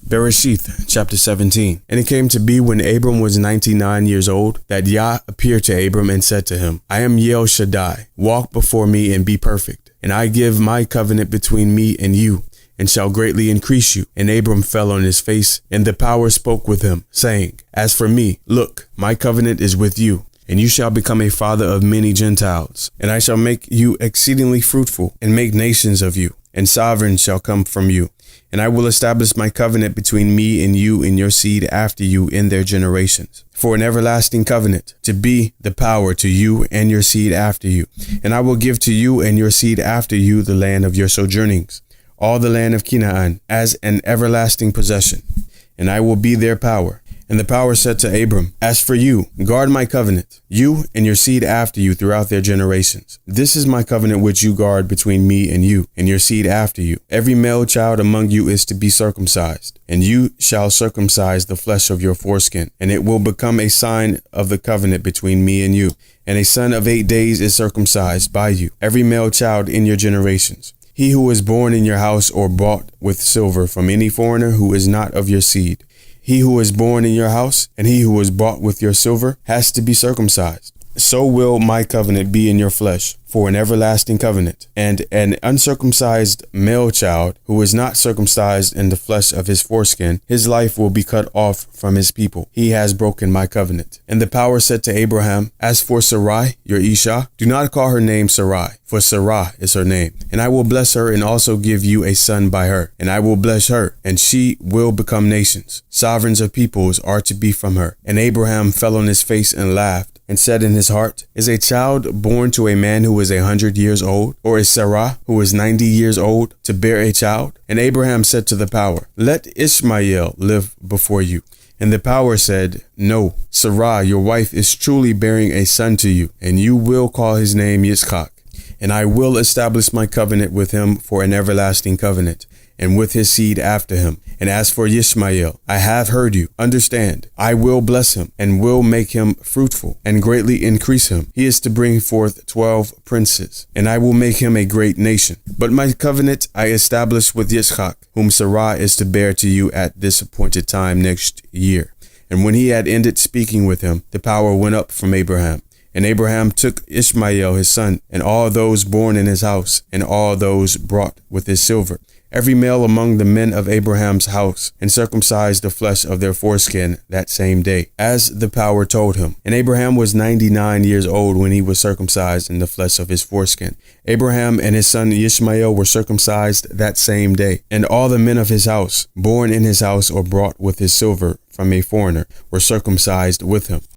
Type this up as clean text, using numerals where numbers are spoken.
Bereshith, chapter 17. And it came to be when Abram was 99 years old, that Yah appeared to Abram and said to him, I am Yashar'al, walk before me and be perfect. And I give my covenant between me and you, and shall greatly increase you. And Abram fell on his face, and the power spoke with him, saying, As for me, look, my covenant is with you, and you shall become a father of many Gentiles. And I shall make you exceedingly fruitful, and make nations of you, and sovereigns shall come from you. And I will establish my covenant between me and you and your seed after you in their generations, for an everlasting covenant, to be the power to you and your seed after you. And I will give to you and your seed after you the land of your sojournings, all the land of Canaan, as an everlasting possession, and I will be their power. And the power said to Abram, As for you, guard my covenant, you and your seed after you throughout their generations. This is my covenant which you guard between me and you and your seed after you. Every male child among you is to be circumcised, and you shall circumcise the flesh of your foreskin, and it will become a sign of the covenant between me and you. And a son of 8 days is circumcised by you, every male child in your generations. He who is born in your house or bought with silver from any foreigner who is not of your seed. He who is born in your house and he who is bought with your silver has to be circumcised. So will my covenant be in your flesh for an everlasting covenant. And an uncircumcised male child who is not circumcised in the flesh of his foreskin, his life will be cut off from his people. He has broken my covenant. And the power said to Abraham, As for Sarai, your Isha, do not call her name Sarai, for Sarah is her name. And I will bless her and also give you a son by her. And I will bless her, and she will become nations. Sovereigns of peoples are to be from her. And Abraham fell on his face and laughed, and said in his heart, Is a child born to a man who is 100 years old, or is Sarah, who is 90 years old, to bear a child? And Abraham said to the power, Let Ishmael live before you. And the power said, No, Sarah, your wife, is truly bearing a son to you, and you will call his name Yitzchak. And I will establish my covenant with him for an everlasting covenant, and with his seed after him. And as for Ishmael, I have heard you. Understand, I will bless him, and will make him fruitful, and greatly increase him. He is to bring forth 12 princes, and I will make him a great nation. But my covenant I establish with Yitzchak, whom Sarah is to bear to you at this appointed time next year. And when he had ended speaking with him, the power went up from Abraham. And Abraham took Ishmael his son, and all those born in his house, and all those brought with his silver, every male among the men of Abraham's house, and circumcised the flesh of their foreskin that same day, as the power told him. And Abraham was 99 years old when he was circumcised in the flesh of his foreskin. Abraham and his son Ishmael were circumcised that same day. And all the men of his house, born in his house or brought with his silver from a foreigner, were circumcised with him.